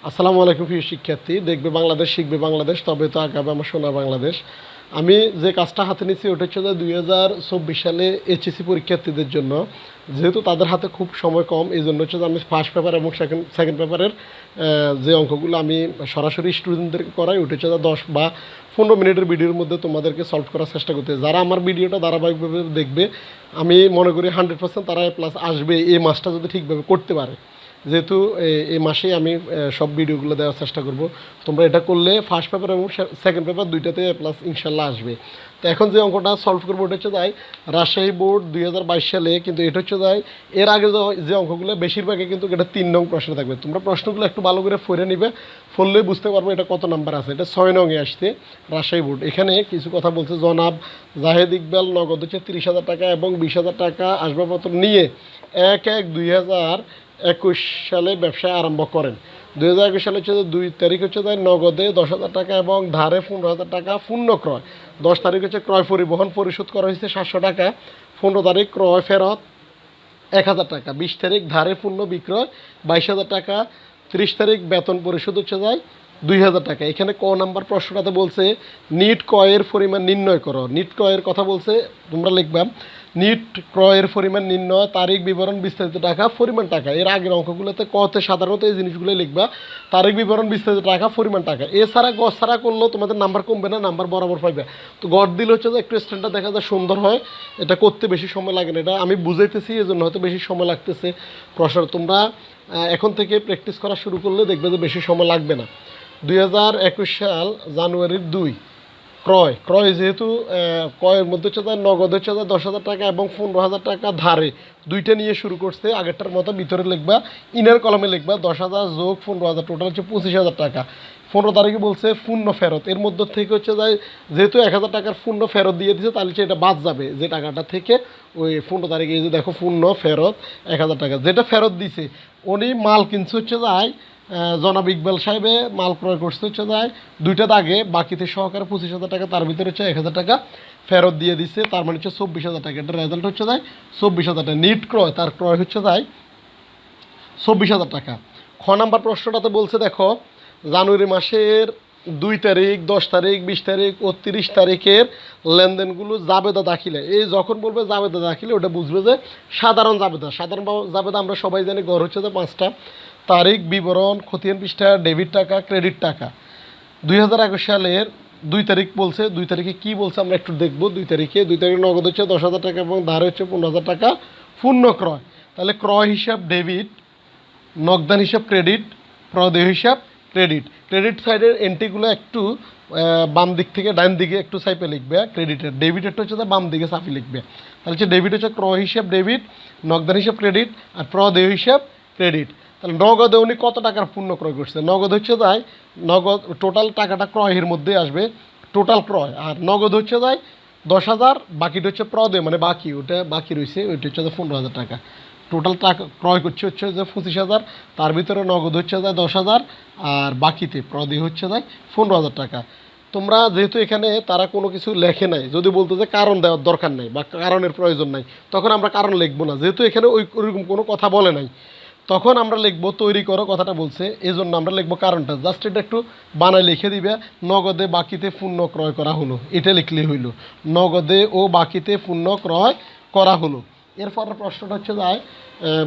আসসালামু আলাইকুম প্রিয় শিক্ষার্থী। দেখবে বাংলাদেশ, শিখবে বাংলাদেশ, তবে তো আগাবে আমার সোনার বাংলাদেশ। আমি যে কাজটা হাতে নিয়েছি ওটা হচ্ছে যে 2024 সালে এইচএসসি পরীক্ষার্থীদের জন্য, যেহেতু তাদের হাতে খুব সময় কম, এই জন্য হচ্ছে যে আমি ফার্স্ট পেপার এবং সেকেন্ড পেপারের যে অঙ্কগুলো আমি সরাসরি স্টুডেন্টদেরকে করাই, ওটা হচ্ছে যে 10 বা 15 মিনিটের ভিডিওর মধ্যে তোমাদেরকে সলভ করার চেষ্টা করতে। যারা আমার ভিডিওটা ধারাবাহিকভাবে দেখবে, আমি মনে করি 100% তারা প্লাস আসবে এই মাসটা যদি ঠিকভাবে করতে পারে। যেহেতু এই মাসেই আমি সব ভিডিওগুলো দেওয়ার চেষ্টা করব। তোমরা এটা করলে ফার্স্ট পেপার এবং সেকেন্ড পেপার দুইটাতে প্লাস ইনশাল্লাহ আসবে। তো এখন যে অঙ্কটা সলভ করবো ওটা হচ্ছে তাই রাজশাহী বোর্ড 2022 সালে, কিন্তু এটা হচ্ছে তাই এর আগে যে অঙ্কগুলো বেশিরভাগই কিন্তু এটা 3 নং প্রশ্ন থাকবে। তোমরা প্রশ্নগুলো একটু ভালো করে পড়ে নিবে, পড়লে বুঝতে পারবে এটা কত নাম্বার আছে। এটা 6 নংয়ে আসছে রাজশাহী বোর্ড। এখানে কিছু কথা বলছে, জনাব জাহেদ ইকবাল নগদ হচ্ছে 30,000 টাকা এবং 20,000 টাকা আসবাবপত্র নিয়ে 1/1/2021 সালে ব্যবসা আরম্ভ করেন। 2021 সালে হচ্ছে 2 তারিখ হচ্ছে তাই নগদে 10,000 টাকা এবং ধারে 15,000 টাকা পূর্ণ ক্রয়। 10 তারিখ হচ্ছে ক্রয় পরিবহন পরিশোধ করা হয়েছে 700 টাকা। 15 তারিখ ক্রয় ফেরত 1,000 টাকা। 20 তারিখ ধারে পূর্ণ বিক্রয় 22,000 টাকা। 30 তারিখ বেতন পরিশোধ হচ্ছে যায় 2,000 টাকা। এখানে ক নাম্বার প্রশ্নটাতে বলছে নিট ক্রয়ের পরিমাণ নির্ণয় করো। নিট ক্রয়ের কথা বলছে, তোমরা লিখবা নিট ক্রয়ের পরিমাণ নির্ণয়, তারিখ বিবরণ বিস্তারিত টাকা পরিমাণ টাকা। এর আগের অঙ্কগুলোতে কতে সাধারণত এই জিনিসগুলো লিখবা, তারিখ বিবরণ বিস্তারিত টাকা পরিমাণ টাকা। এছাড়া গড় ছাড়া করলেও তোমাদের নাম্বার কমবে না, নাম্বার বরাবর পাইবে। তো গড় দিলে হচ্ছে যে একটু স্ট্যান্ডটা দেখা যায় সুন্দর হয়, এটা করতে বেশি সময় লাগে না। এটা আমি বুঝাইতেছি এই জন্য হয়তো বেশি সময় লাগতেছে প্রশ্ন। তোমরা এখন থেকে প্র্যাকটিস করা শুরু করলে দেখবে যে বেশি সময় লাগবে না। 2021 সাল জানুয়ারির 2 ক্রয় ক্রয় যেহেতু ক্রয়ের মধ্যে হচ্ছে তার নগদ হচ্ছে তার 10,000 টাকা এবং 15,000 টাকা ধারে, দুইটা নিয়ে শুরু করছে। আগেরটার মতো ভিতরে লিখবা, ইনার কলমে লিখবা 10,000 যোগ 15,000, টোটাল হচ্ছে 25,000 টাকা। 15 তারিখে বলছে পূর্ণ ফেরত। এর মধ্যে থেকে হচ্ছে যায় যেহেতু 1,000 টাকার পূর্ণ ফেরত দিয়ে দিচ্ছে, তাহলে হচ্ছে এটা বাদ যাবে যে টাকাটা থেকে। ওই 15 তারিখে এই যে দেখো পূর্ণ ফেরত 1,000 টাকা যেটা ফেরত দিছে, উনি মাল কিনছে হচ্ছে যায় জনাব ইকবাল সাহেবে মাল ক্রয় করতে হচ্ছে যায় দুইটা দাগে বাকিতে সহকারে 25,000 টাকা, তার ভিতরে হচ্ছে 1,000 টাকা ফেরত দিয়ে দিচ্ছে, তার মানে হচ্ছে 24,000 টাকা। এটা রেজাল্ট হচ্ছে যায় 24,000 টাকা। নিট ক্রয়, তার ক্রয় হচ্ছে যায় 24,000 টাকা। খ নাম্বার প্রশ্নটাতে বলছে দেখো জানুয়ারি মাসের 2 তারিখ, 10 তারিখ, 20 তারিখ ও 30 তারিখের লেনদেনগুলো জাবেদা দাখিলে। এই যখন বলবে জাবেদা দাখিলে, ওটা বুঝবে যে সাধারণ জাবেদা। সাধারণ জাবেদা আমরা সবাই জানি গড় হচ্ছে যে 5টা। তারিখ বিবরণ, খতিয়ান পৃষ্ঠা, ডেবিট টাকা, ক্রেডিট টাকা। 2021 সালের 2 তারিখ বলছে, 2 তারিখে কী বলছে আমরা একটু দেখব। 2 তারিখে নগদ হচ্ছে 10,000 টাকা এবং ধারে হচ্ছে 15,000 টাকা পূর্ণ ক্রয়। তাহলে ক্রয় হিসাব ডেবিট, নগদান হিসাব ক্রেডিট, প্রদেয় হিসাব ক্রেডিট। ক্রেডিট সাইডের এন্ট্রিগুলো একটু বাম দিক থেকে ডান দিকে একটু সাইপে লিখবে। ক্রেডিটের ডেবিটেরটা হচ্ছে বাম দিকে সাফি লিখবে। তাহলে হচ্ছে ডেবিট হচ্ছে ক্রয় হিসাব ডেবিট, নগদান হিসাব ক্রেডিট, আর প্রদেয় হিসাব ক্রেডিট। তাহলে নগদে উনি কত টাকার পণ্য ক্রয় করছে? নগদ হচ্ছে যায় নগদ টোটাল টাকাটা ক্রয়ের মধ্যে আসবে, টোটাল ক্রয়। আর নগদ হচ্ছে যায় 10,000, বাকিটা হচ্ছে প্রদেয় মানে বাকি, ওটা বাকি রয়েছে, ওইটা হচ্ছে 15,000 টাকা। টোটাল টাকা ক্রয় করছে হচ্ছে যে 25,000, তার ভিতরে নগদ হচ্ছে যায় 10,000, আর বাকিতে প্রদেয় হচ্ছে যায় 15,000 টাকা। তোমরা যেহেতু এখানে তারা কোনো কিছু লেখে নাই, যদি বলতো যে কারণ দেওয়ার দরকার নেই বা কারণের প্রয়োজন নাই, তখন আমরা কারণ লিখবো না। যেহেতু এখানে ওইরকম কোনো কথা বলে নাই, তখন আমরা লিখবো তৈরি করো, কথাটা বলছে এই জন্য আমরা লিখবো কারণটা। জাস্ট এটা একটু বানায় লিখে দিবে, নগদে বাকিতে পূর্ণ ক্রয় করা হলো, এটা লিখলে হইল নগদে ও বাকিতে পূর্ণ ক্রয় করা হলো। এরপর প্রশ্নটা হচ্ছে যায়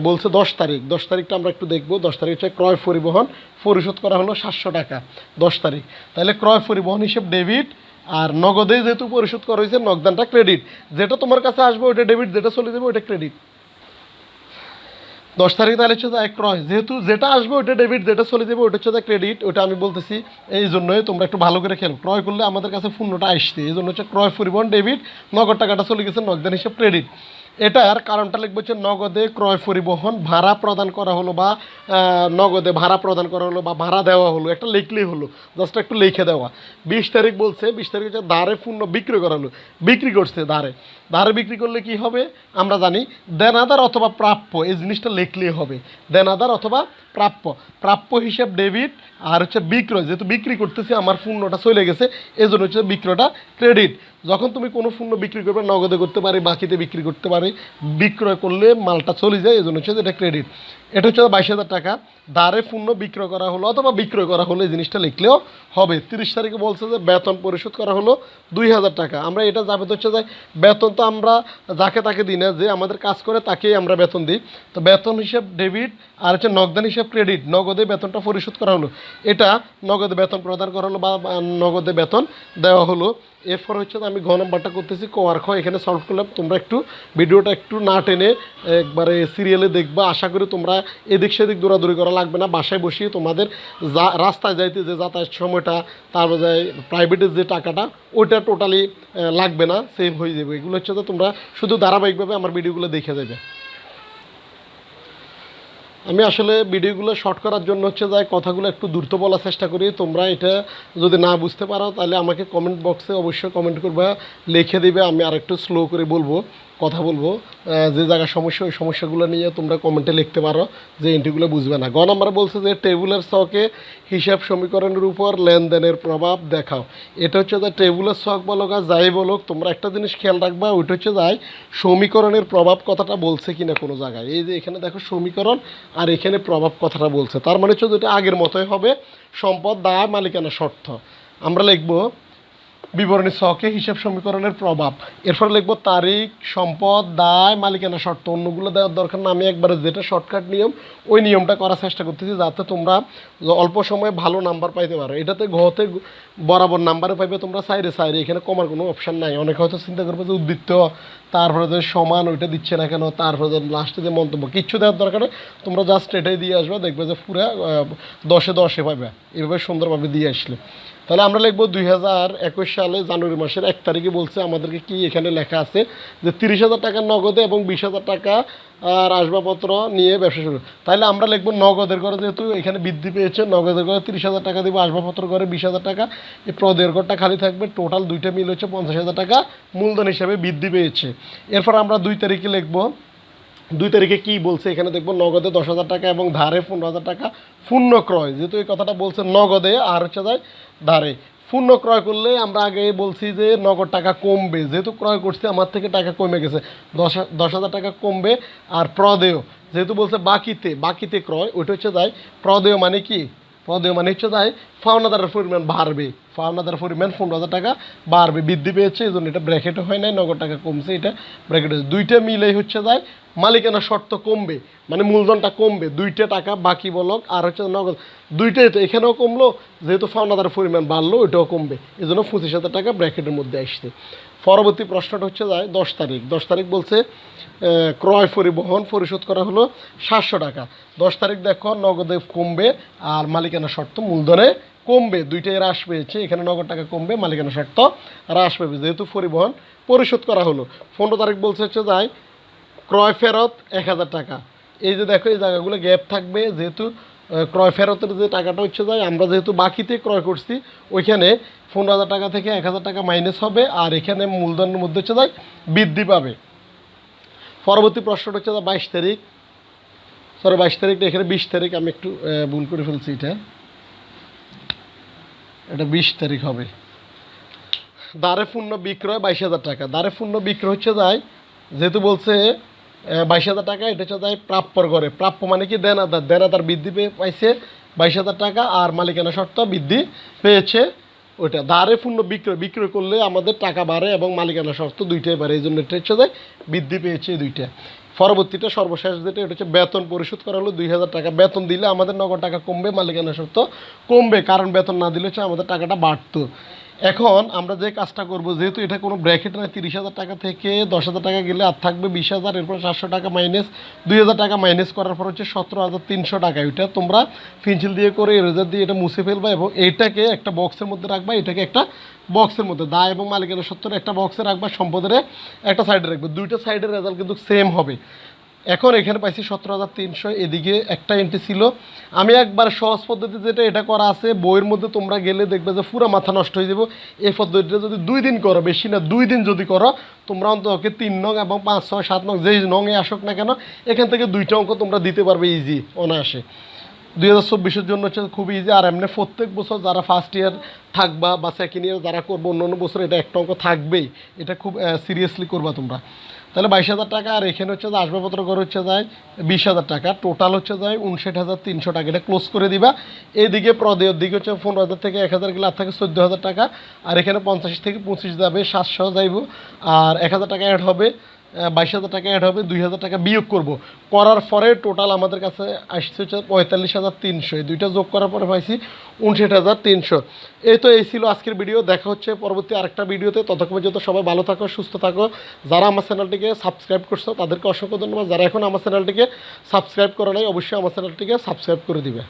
বলছে 10 তারিখ। 10 তারিখটা আমরা একটু দেখবো। 10 তারিখ হচ্ছে ক্রয় পরিবহন পরিশোধ করা হলো 700 টাকা 10 তারিখ। তাহলে ক্রয় পরিবহন হিসেব ডেবিট, আর নগদে যেহেতু পরিশোধ করা হয়েছে নগদানটা ক্রেডিট। যেটা তোমার কাছে আসবে ওইটা ডেবিট, যেটা চলে যাবে ওইটা ক্রেডিট। 10 তারিখ তাহলে হচ্ছে যায় ক্রয়, যেহেতু যেটা আসবে ওইটা ডেবিট, যেটা চলে যাবে ওইটা হচ্ছে যায় ক্রেডিট। ওইটা আমি বলতেছি এই জন্যই তোমরা একটু ভালো করে খেলো। ক্রয় করলে আমাদের কাছে পণ্যটা আসছে, এই জন্য হচ্ছে ক্রয় পরিবহন ডেবিট, নগদ টাকাটা চলে গেছে নগদান হিসাব ক্রেডিট। এটার কারণটা লিখবো হচ্ছে নগদে ক্রয় পরিবহন ভাড়া প্রদান করা হলো, বা নগদে ভাড়া প্রদান করা হলো বা ভাড়া দেওয়া হলো, একটা লিখলেই হলো, জাস্ট একটু লিখে দেওয়া। 20 তারিখ বলছে, 20 তারিখ হচ্ছে ধারে পণ্য বিক্রি করা হলো, বিক্রি করছে ধারে। ধারে বিক্রি করলে কি হবে আমরা জানি, দেনাদার অথবা প্রাপ্য, এই জিনিসটা লিখলেই হবে। দেনাদার অথবা প্রাপ্য। প্রাপ্য হিসাব ডেবিট, আর হচ্ছে বিক্রয়, যেহেতু বিক্রি করতেছি আমার পণ্যটা চলে গেছে, এই জন্য হচ্ছে বিক্রয়টা ক্রেডিট। যখন তুমি কোনো পণ্য বিক্রি করবে নগদে করতে পারি, বাকিতে বিক্রি করতে পারি, বিক্রয় করলে মালটা চলে যায়, এই জন্য হচ্ছে এটা ক্রেডিট। এটা হচ্ছে 22,000 টাকা। ধারে পণ্য বিক্রয় করা হলো অথবা বিক্রয় করা হলো, এই জিনিসটা লিখলেও হবে। 30 তারিখে বলছে যে বেতন পরিশোধ করা হলো 2,000 টাকা। আমরা এটা যাবে হচ্ছে যে বেতন তো আমরা যাকে তাকে দিই না, যে আমাদের কাজ করে তাকেই আমরা বেতন দিই। তো বেতন হিসেব ডেবিট আর হচ্ছে নগদান হিসেব ক্রেডিট, নগদে বেতনটা পরিশোধ করা হলো, এটা নগদে বেতন প্রদান করা হলো বা নগদে বেতন দেওয়া হলো। এরপর হচ্ছে আমি ঘ নাম্বারটা করতেছি ক আর খ, এখানে সলভ করলাম। তোমরা একটু ভিডিওটা একটু না টেনে একবারে সিরিয়ালে দেখবা, আশা করি তোমরা এদিক সেদিক দৌড়াদৌড়ি করা লাগবে না। বাসায় বসিয়ে তোমাদের রাস্তায় যাইতে যে যাতায়াত সময়টা, তারপরে প্রাইভেটের যে টাকাটা, ওইটা টোটালি লাগবে না, সেভ হয়ে যাবে। এগুলো হচ্ছে যে তোমরা শুধু ধারাবাহিকভাবে আমার ভিডিওগুলো দেখে যাবে। আমি আসলে ভিডিওগুলো শর্ট করার জন্য হচ্ছে যাই কথাগুলো একটু দ্রুত বলার চেষ্টা করি। তোমরা এটা যদি না বুঝতে পারো তাহলে আমাকে কমেন্ট বক্সে অবশ্যই কমেন্ট করবা, লিখে দিবে, আমি আরেকটু স্লো করে বলবো, কথা বলবো। যে জায়গার সমস্যা ওই সমস্যাগুলো নিয়ে তোমরা কমেন্টে লিখতে পারো যে এন্ট্রিগুলো বুঝবে না। গ নাম্বার বলছে যে টেবিলের ছকে হিসাব সমীকরণের উপর লেনদেনের প্রভাব দেখাও। এটা হচ্ছে যে টেবিলের ছক বলো আর যাই বলো, তোমরা একটা জিনিস খেয়াল রাখবা, ওইটা হচ্ছে যাই সমীকরণের প্রভাব কথাটা বলছে কিনা কোনো জায়গায়। এই যে এখানে দেখো সমীকরণ আর এখানে প্রভাব কথাটা বলছে, তার মানে হচ্ছে যেটা আগের মতোই হবে, সম্পদ, দায়, মালিকানা, শর্ত। আমরা লিখবো বিবরণী ছকে হিসাব সমীকরণের প্রভাব, এরপর লিখবো তারিখ, সম্পদ, দায়, মালিকানা, শর্ত। অন্যগুলো দেওয়ার দরকার না, আমি একবারে যেটা শর্টকাট নিয়ম ওই নিয়মটা করার চেষ্টা করতেছি, যাতে তোমরা অল্প সময়ে ভালো নাম্বার পাইতে পারো। এটাতে ঘতে বরাবর নাম্বারে পাইবে তোমরা সাইডে সাইডে, এখানে কমার কোনো অপশান নাই। অনেকে হয়তো চিন্তা করবে যে উদ্বৃত্ত, তারপরে যে সমান ওইটা দিচ্ছে না কেন, তারপরে যে লাস্টে যে মন্তব্য, কিচ্ছু দেওয়ার দরকার নেই। তোমরা জাস্ট এটাই দিয়ে আসবে, দেখবে যে পুরো 10-এ 10 পাইবে, এভাবে সুন্দরভাবে দিয়ে আসলে। তাহলে আমরা লিখবো 2021 সালে জানুয়ারি মাসের 1 তারিখে বলছে আমাদেরকে কি, এখানে লেখা আছে যে 30,000 টাকা নগদে এবং 20,000 টাকা আর আসবাবপত্র নিয়ে ব্যবসা শুরু। তাহলে আমরা লিখবো নগদের করে, যেহেতু এখানে বৃদ্ধি পেয়েছে, নগদের করে 30,000 টাকা দেবো, আসবাবপত্র করে 20,000 টাকা, এই প্রদের ঘরটা খালি থাকবে। টোটাল দুইটা মিল হচ্ছে 50,000 টাকা মূলধন হিসাবে বৃদ্ধি পেয়েছে। এরপর আমরা 2 তারিখে লিখবো, 2 তারিখে কী বলছে, এখানে দেখবো নগদে 10,000 টাকা এবং ধারে 15,000 টাকা পূর্ণ ক্রয়। যেহেতু এই কথাটা বলছে নগদে আর হচ্ছে যায় ধারে, পূর্ণ ক্রয় করলে আমরা আগে বলছি যে নগদ টাকা কমবে, যেহেতু ক্রয় করছি আমার থেকে টাকা কমে গেছে, 10,000 টাকা কমবে। আর প্রদেয় যেহেতু বলছে বাকিতে ক্রয়, ওইটা হচ্ছে যায় প্রদেয়, মানে কি, প্রদেয় মানে হচ্ছে যায় পাওনাদারের পরিমাণ বাড়বে, পাওনাদারের পরিমাণ 15,000 টাকা বাড়বে, বৃদ্ধি পেয়েছে, এই জন্য এটা ব্র্যাকেটও হয় নাই, নগদ টাকা কমছে, এটা ব্র্যাকেট হয়েছে। দুইটা মিলেই হচ্ছে যায় মালিকানা শর্ত কমবে, মানে মূলধনটা কমবে, 2টা টাকা বাকি বলক আর হচ্ছে নগদ, দুইটাই তো এখানেও কমলো, যেহেতু পাওনাদারের পরিমাণ বাড়লো ওইটাও কমবে, এই জন্য 25,000 টাকা ব্র্যাকেটের মধ্যে আসছে। পরবর্তী প্রশ্নটা হচ্ছে যায় 10 তারিখ। 10 তারিখ বলছে ক্রয় পরিবহন পরিশোধ করা হলো 700 টাকা। 10 তারিখ দেখো নগদে কমবে আর মালিকানা শর্ত মূলধনে কমবে, দুইটাই হ্রাস পেয়েছে। এখানে নগদ টাকা কমবে, মালিকানা শর্ত হ্রাস পাবে, যেহেতু পরিবহন পরিশোধ করা হলো। 15 তারিখ বলছে হচ্ছে যায় ক্রয় ফেরত 1,000 টাকা। এই যে দেখো এই জায়গাগুলো গ্যাপ থাকবে, যেহেতু ক্রয় ফেরতের যে টাকাটা হচ্ছে যায় আমরা যেহেতু বাকিতে ক্রয় করছি, ওইখানে 15,000 টাকা থেকে 1,000 টাকা মাইনাস হবে, আর এখানে মূলধনের মধ্যে হচ্ছে যায় বৃদ্ধি পাবে। পরবর্তী প্রশ্নটা হচ্ছে 22 তারিখ, 22 তারিখটা এখানে 20 তারিখ, আমি একটু ভুল করে ফেলছি, এটা 20 তারিখ হবে। দ্বারে পণ্য বিক্রয় 22,000 টাকা। দ্বারে পণ্য বিক্রয় হচ্ছে যায়, যেহেতু বলছে 22,000 টাকা, এটা হচ্ছে যায় প্রাপ্যর ঘরে। প্রাপ্য মানে কি, দেনাদার বৃদ্ধি পাইছে 22,000 টাকা, আর মালিকানা শর্ত বৃদ্ধি পেয়েছে ওইটা। দ্বারে পণ্য বিক্রয় করলে আমাদের টাকা বাড়ে এবং মালিকানা শর্ত দুইটাই বাড়ে, এই জন্য এটা হচ্ছে যায় বৃদ্ধি পেয়েছে এই দুইটা। পরবর্তীটা সর্বশেষ যেটা, এটা হচ্ছে বেতন পরিশোধ করা হলো 2,000 টাকা। বেতন দিলে আমাদের নগদ টাকা কমবে, মালিকানা শর্ত কমবে, কারণ বেতন না দিলে হচ্ছে আমাদের টাকাটা বাড়তো। এখন আমরা যে কাজটা করব, যেহেতু এটা কোনো ব্র্যাকেট নয়, 30,000 টাকা থেকে 10,000 টাকা গেলে আর থাকবে 20,000, এরপর 700 টাকা মাইনাস 2,000 টাকা মাইনাস করার পর হচ্ছে 17,300 টাকা। ওইটা তোমরা পেন্সিল দিয়ে করে এরেজার দিয়ে এটা মুছে ফেলবা এবং এইটাকে একটা বক্সের মধ্যে রাখবা, এটাকে একটা বক্সের মধ্যে, দায় এবং মালিকানা সত্তর একটা বক্সে রাখবা, সম্পদের একটা সাইডে রাখবে, দুইটা সাইডের রেজাল্ট কিন্তু সেম হবে। এখন এখানে পাইছি 17,300, এদিকে একটা এন্ট্রি ছিল। আমি একবার সহজ পদ্ধতি যেটা এটা করা আছে বইয়ের মধ্যে, তোমরা গেলে দেখবে যে পুরো মাথা নষ্ট হয়ে যাব। এই পদ্ধতিটা যদি 2 দিন করো, বেশি না 2 দিন যদি করো, তোমরা অন্তত 3 নং এবং 5, 6, 7 নং যেই নঙে আসুক না কেন, এখান থেকে 2টা অঙ্ক তোমরা দিতে পারবে ইজি, অনায়াসে। 2024-এর জন্য হচ্ছে খুব ইজি। আর এমনি প্রত্যেক বছর যারা ফার্স্ট ইয়ার থাকবা বা সেকেন্ড ইয়ার যারা করবো অন্য বছর এটা একটা অঙ্ক থাকবেই, এটা খুব সিরিয়াসলি করবা তোমরা। তাহলে 22,000 টাকা, আর এখানে হচ্ছে যে আসবাবপত্র করে হচ্ছে যায় 20,000 টাকা, টোটাল হচ্ছে যায় 59,300 টাকা, এটা ক্লোজ করে দিবা। এইদিকে প্রদেয়ের দিকে হচ্ছে 15,000 থেকে 1,000 গেলে আর থাকে 14,000 টাকা, আর এখানে 50 থেকে 25 যাবে, 700 যাইব, আর 1,000 টাকা অ্যাড হবে, 22,000 টাকা অ্যাড হবে, 2,000 টাকা বিয়োগ করব, করার পরে টোটাল আমাদের কাছে আসছে হচ্ছে 45,300, এই দুইটা যোগ করার পরে পাইছি 59,300। এই ছিল আজকের ভিডিও। দেখা হচ্ছে পরবর্তী আরেকটা ভিডিওতে। ততক্ষণ পর্যন্ত সবাই ভালো থাকো, সুস্থ থাকো। যারা আমার চ্যানেলটিকে সাবস্ক্রাইব করছো তাদেরকে অসংখ্য ধন্যবাদ। যারা এখন আমার চ্যানেলটিকে সাবস্ক্রাইব করে নাই অবশ্যই আমার চ্যানেলটিকে সাবস্ক্রাইব করে দিবে।